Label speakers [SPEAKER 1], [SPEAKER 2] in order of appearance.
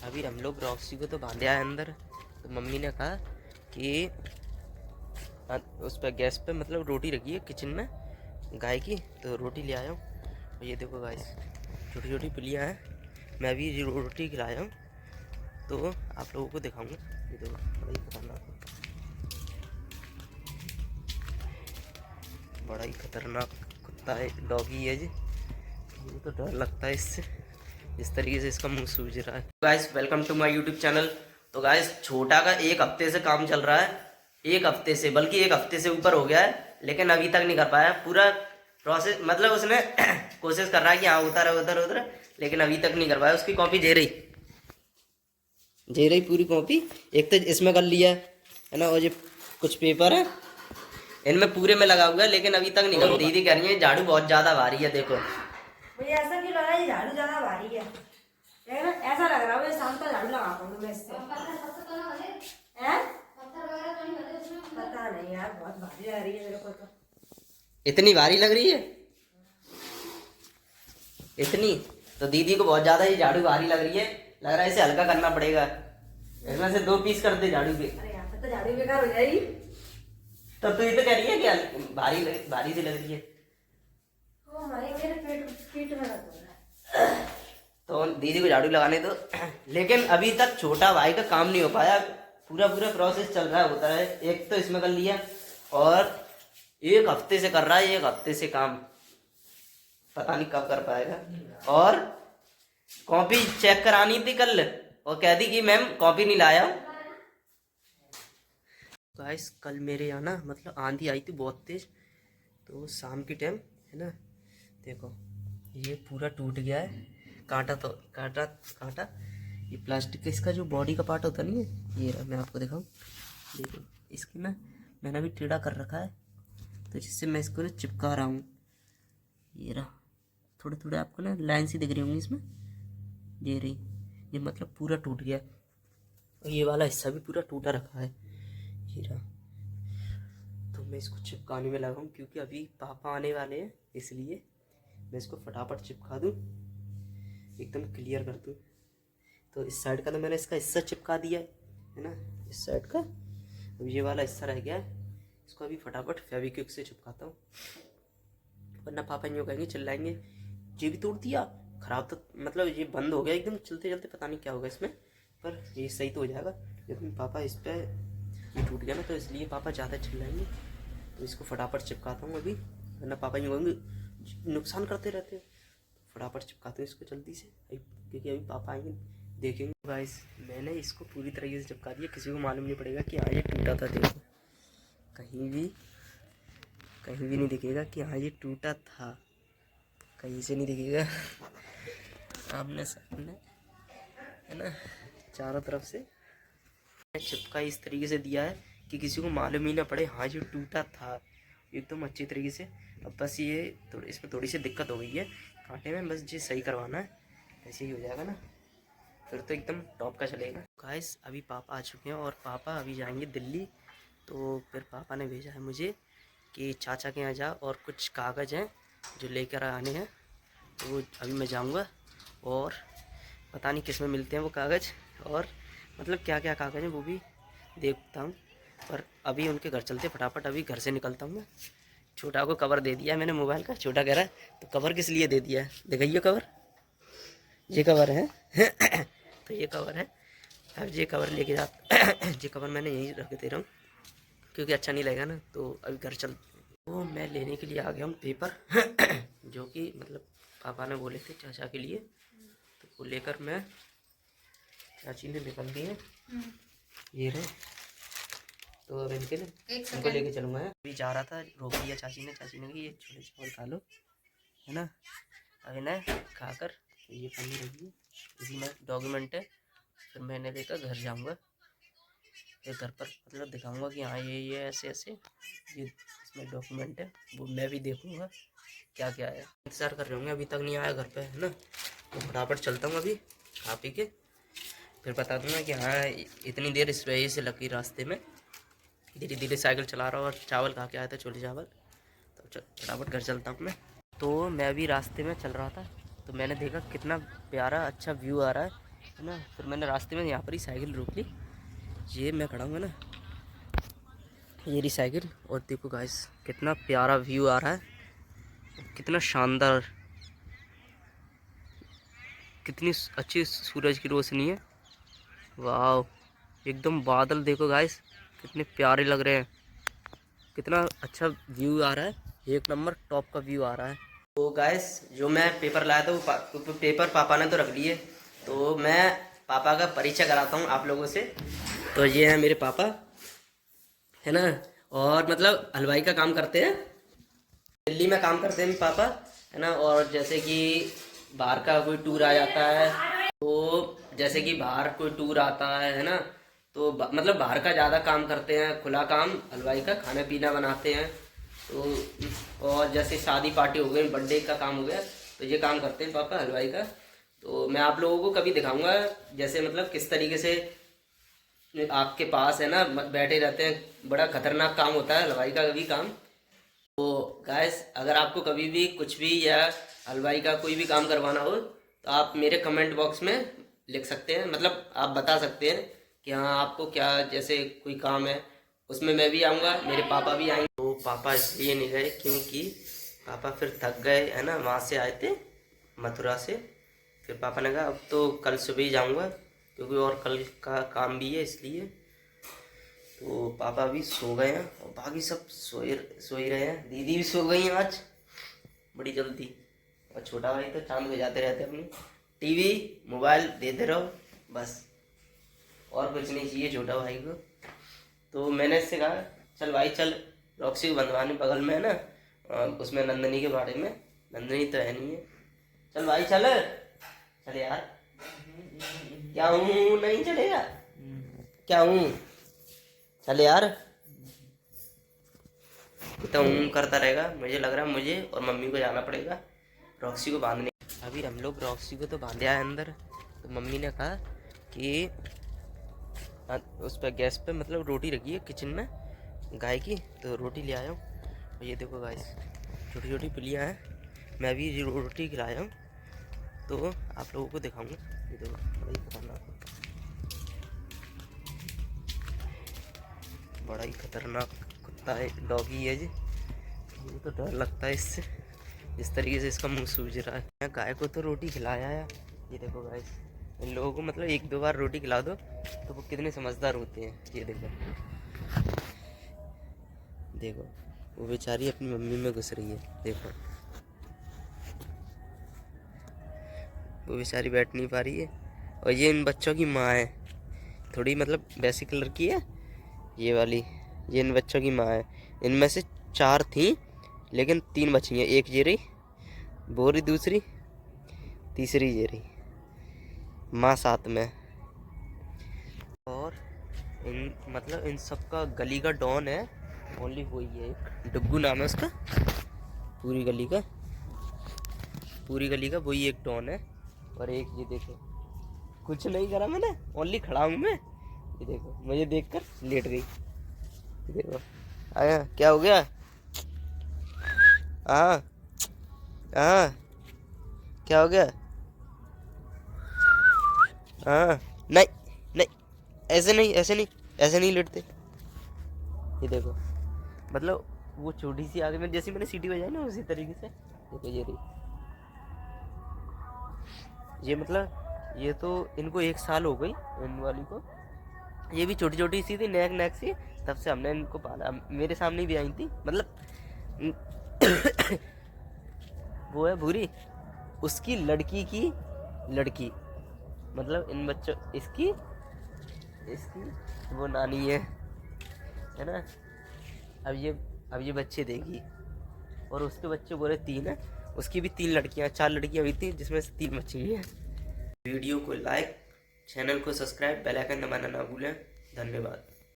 [SPEAKER 1] अभी हम लोग रॉक्सी को तो बांधे आए अंदर, तो मम्मी ने कहा कि उस पर गैस पे मतलब रोटी रखी है किचन में गाय की, तो रोटी ले आया हूँ। ये देखो गाइस, छोटी छोटी पुलियाँ हैं, मैं अभी रोटी खिलाया हूँ तो आप लोगों को दिखाऊंगा। ये देखो बड़ा ही खतरनाक कुत्ता है, डॉगी है जी। मुझे तो डर लगता है इससे, इस तरीके से इसका मुंह सूज रहा है। Guys welcome to my YouTube channel. तो गाइस छोटा का एक हफ्ते से काम चल रहा है, एक हफ्ते से, बल्कि एक हफ्ते से ऊपर हो गया है, लेकिन अभी तक नहीं कर पाया पूरा प्रोसेस। मतलब उसने कोशिश कर रहा है कि हाँ उधर उधर उधर, लेकिन अभी तक नहीं कर पाया। उसकी कॉपी झे रही पूरी कॉपी। एक तो इसमें कर लिया है ना, और ये कुछ पेपर है इनमें पूरे में लगा हुआ है, लेकिन अभी तक नहीं कर। दीदी कह रही है झाड़ू बहुत ज्यादा भारी है। देखो
[SPEAKER 2] भैया ऐसा क्यों लग रहा है झाड़ू ज्यादा भारी है? ऐसा लग रहा है शाम तक झाड़ू लगा पाऊंगी मैं इससे। पता नहीं यार, बहुत भारी लग रही है मेरे को तो।
[SPEAKER 1] इतनी भारी लग रही है इतनी, तो दीदी को बहुत ज्यादा ही झाड़ू भारी लग रही है। लग रहा है इसे हल्का करना पड़ेगा। इसमें से 2 पीस कर दे झाड़ू के।
[SPEAKER 2] अरे यार तो झाड़ू बेकार हो जाएगी।
[SPEAKER 1] तब तो ये तो कह रही है कि भारी सी लग रही है।
[SPEAKER 2] ओ भाई मेरे पेट में दर्द हो रहा है।
[SPEAKER 1] तो दीदी को झाड़ू लगाने दो। लेकिन अभी तक छोटा भाई का काम नहीं हो पाया। पूरा प्रोसेस चल रहा होता है। एक तो इसमें कर लिया और एक हफ्ते से कर रहा है, एक हफ्ते से काम, पता नहीं कब कर पाएगा। और कॉपी चेक करानी थी कल, और कह दी कि मैम कॉपी नहीं लाया। गाइस कल मेरे यहाँ ना मतलब आंधी आई थी बहुत तेज, तो शाम के टाइम है ना, देखो ये पूरा टूट गया है। कांटा ये प्लास्टिक का, इसका जो बॉडी का पार्ट होता नहीं है, ये रहा, मैं आपको दिखाऊं। देखो इसकी ना मैंने अभी टेढ़ा कर रखा है, तो जिससे मैं इसको ना चिपका रहा हूँ। ये रहा, थोड़े थोड़े आपको ना लाइन सी दिख रही होंगी इसमें, ये रही। ये मतलब पूरा टूट गया, और ये वाला हिस्सा भी पूरा टूटा रखा है। ये रहा, तो मैं इसको चिपकाने में लगा हूँ, क्योंकि अभी पापा आने वाले हैं, इसलिए मैं इसको फटाफट चिपका दूँ, एकदम क्लियर कर दूँ। तो इस साइड का तो मैंने इसका हिस्सा चिपका दिया है ना, इस साइड का। अब ये वाला हिस्सा रह गया है, इसको अभी फटाफट फेविक्विक से चिपकाता हूँ, वरना पापा यूँ कहेंगे, चिल्लाएंगे ये भी तोड़ दिया, खराब। तो मतलब ये बंद हो गया एकदम चलते चलते, पता नहीं क्या होगा इसमें, पर ये सही तो हो जाएगा। लेकिन पापा इस पर ये टूट गया ना, तो इसलिए पापा ज़्यादा चिल्लाएंगे। तो इसको फटाफट चिपकाता हूँ अभी, वरना पापा यूँ कहेंगे नुकसान करते रहते हो। फटाफट चिपकाते हूँ इसको जल्दी से, क्योंकि अभी पापा आएंगे देखेंगे। गाइस मैंने इसको पूरी तरीके से चिपका दिया, किसी को मालूम नहीं पड़ेगा कि हाँ ये टूटा था। देखो कहीं भी नहीं दिखेगा कि हाँ ये टूटा था, कहीं से नहीं दिखेगा। आमने सामने है ना, चारों तरफ से चिपका इस तरीके से दिया है कि किसी को मालूम ही ना पड़े हाँ ये टूटा था, एकदम अच्छी तरीके से। अब बस ये इसमें थोड़ी सी दिक्कत हो गई है कांटे में, बस ये सही करवाना है, ऐसे ही हो जाएगा ना, फिर तो एकदम टॉप का चलेगा। गाइस अभी पापा आ चुके हैं, और पापा अभी जाएंगे दिल्ली। तो फिर पापा ने भेजा है मुझे कि चाचा के यहाँ जा, और कुछ कागज़ हैं जो लेकर आने हैं, तो वो अभी मैं जाऊँगा, और पता नहीं किस में मिलते हैं वो कागज़, और मतलब क्या क्या कागज़ हैं वो भी देखता हूँ। पर अभी उनके घर चलते फटाफट, अभी घर से निकलता हूँ मैं। छोटा को कवर दे दिया मैंने मोबाइल का, छोटा कह रहा है तो कवर किस लिए दे दिया है, दिखाइए कवर, ये कवर है। तो ये कवर है, अब ये कवर लेके जा। ये कवर मैंने यहीं रख दे रहा हूँ, क्योंकि अच्छा नहीं लगेगा ना। तो अभी घर चल, तो मैं लेने के लिए आ गया हूँ पेपर, जो कि मतलब पापा ने बोले थे चाचा के लिए, तो वो लेकर मैं, चाची ने निकल दिए, ये रहे। तो अब इनको लेके चलूँगा। अभी जा रहा था, रोक दिया चाची ने कहा ये छोले चावल खा लो, है ना। अभी ना खाकर ये पन्नी रखी, इसी में डॉक्यूमेंट है, फिर मैंने लेकर घर जाऊँगा। फिर घर पर मतलब दिखाऊंगा कि हाँ ये ऐसे ऐसे ये इसमें डॉक्यूमेंट है, वो मैं भी देखूँगा क्या क्या है। इंतज़ार कर रहे होंगे, अभी तक नहीं आया घर पे, है ना। तो फटाफट चलता हूँ अभी, खा पी के फिर बता दूँगा कि हाँ इतनी देर इस वजह से लगी रास्ते में। धीरे धीरे साइकिल चला रहा हूँ, और चावल खा के आया था, छोले चावल। तो फटाफट घर चलता हूँ मैं। तो मैं अभी रास्ते में चल रहा था, तो मैंने देखा कितना प्यारा अच्छा व्यू आ रहा है, है ना। फिर मैंने रास्ते में यहाँ पर ही साइकिल रोक ली। ये मैं खड़ा हूँ ना, ये रही साइकिल। और देखो गाइस कितना प्यारा व्यू आ रहा है, कितना शानदार, कितनी अच्छी सूरज की रोशनी है। वाह, एकदम बादल देखो गाइस कितने प्यारे लग रहे हैं, कितना अच्छा व्यू आ रहा है, एक नंबर टॉप का व्यू आ रहा है। तो गाइस जो मैं पेपर लाया था वो पेपर पापा ने तो रख लिए, तो मैं पापा का परिचय कराता हूँ आप लोगों से। तो ये है मेरे पापा, है ना, और मतलब हलवाई का काम करते हैं, दिल्ली में काम करते हैं पापा, है ना। और जैसे कि बाहर का कोई टूर आ जाता है, तो जैसे कि बाहर कोई टूर आता है ना, तो मतलब बाहर का ज़्यादा काम करते हैं, खुला काम हलवाई का, खाना पीना बनाते हैं। तो और जैसे शादी पार्टी हो गई, बर्थडे का काम हो गया, तो ये काम करते हैं पापा हलवाई का। तो मैं आप लोगों को कभी दिखाऊंगा जैसे मतलब किस तरीके से आपके पास है ना बैठे रहते हैं, बड़ा खतरनाक काम होता है हलवाई का भी काम। तो गाइस अगर आपको कभी भी कुछ भी या हलवाई का कोई भी काम करवाना हो, तो आप मेरे कमेंट बॉक्स में लिख सकते हैं, मतलब आप बता सकते हैं कि हाँ आपको क्या जैसे कोई काम है, उसमें मैं भी आऊँगा, मेरे पापा भी आएंगे। तो पापा इसलिए नहीं गए क्योंकि पापा फिर थक गए, है ना, वहाँ से आए थे मथुरा से। फिर पापा ने कहा अब तो कल सुबह ही जाऊँगा क्योंकि और कल का काम भी है, इसलिए। तो पापा भी सो गए हैं और बाकी सब सो ही रहे हैं। दीदी भी सो गई हैं आज बड़ी जल्दी, और छोटा भाई तो चांद बजाते रहते हैं अपनी, टीवी मोबाइल देते रहो बस, और कुछ नहीं चाहिए छोटा भाई को। तो मैंने इससे कहा चल भाई चल रॉक्सी को बंधवाने, बगल में है ना, उसमें नंदनी के बारे में, नंदनी तो है नहीं है, चल भाई चल चल यार, क्या हूँ नहीं चलेगा, क्या हूँ चल यार, तो करता रहेगा। मुझे लग रहा है मुझे और मम्मी को जाना पड़ेगा रॉक्सी को बांधने। अभी हम लोग रॉक्सी को तो बांधे आए अंदर, तो मम्मी ने कहा कि उस पर गैस पे मतलब रोटी रखी है किचन में गाय की, तो रोटी ले आया हूँ। ये देखो गाइस छोटी छोटी पुलियाँ हैं, मैं अभी रोटी खिलाया हूँ, तो आप लोगों को दिखाऊंगा। ये देखो बड़ा ही खतरनाक कुत्ता है, डॉगी है जी, मुझे तो डर लगता है इससे, जिस तरीके से इसका मुंह सूज रहा है। गाय को तो रोटी खिलाया है, ये देखो गाइस, इन लोगों को मतलब एक दो बार रोटी खिला दो तो वो कितने समझदार होते हैं। ये देखो देखो वो बेचारी अपनी मम्मी में घुस रही है, देखो वो बेचारी बैठ नहीं पा रही है। और ये इन बच्चों की माँ है, थोड़ी मतलब वैसी कलर की है ये वाली, ये इन बच्चों की माँ है। इनमें से 4 थी लेकिन 3 बची हैं, एक ये रही, वो रही दूसरी, तीसरी ये रही, माँ साथ में। और इन मतलब इन सबका गली का डॉन है, ओनली वही है, डुग्गू नाम है उसका, पूरी गली का वही एक डॉन है। और एक ये देखो कुछ नहीं करा मैंने, ओनली खड़ा हूँ मैं, ये देखो मुझे देखकर लेट गई, देखो आया क्या हो गया, हाँ हाँ क्या हो गया, हाँ नहीं नहीं ऐसे नहीं लेटते। ये देखो मतलब वो छोटी सी आगे में जैसे मैंने सीटी बजाई ना उसी तरीके से देखो ये रही, ये मतलब ये तो इनको 1 साल हो गई इन वाली को, ये भी छोटी छोटी सी थी नेक सी, तब से हमने इनको पाला। मेरे सामने भी आई थी, मतलब वो है भूरी, उसकी लड़की की लड़की, मतलब इन बच्चों इसकी वो नानी है ना। अब ये बच्चे देगी, और उसके बच्चे बोले 3 हैं, उसकी भी 3 लड़कियां 4 लड़कियां हुई थी जिसमें से 3 बच्ची हुई हैं। वीडियो को लाइक, चैनल को सब्सक्राइब, बेल आइकन दबाना ना भूलें। धन्यवाद।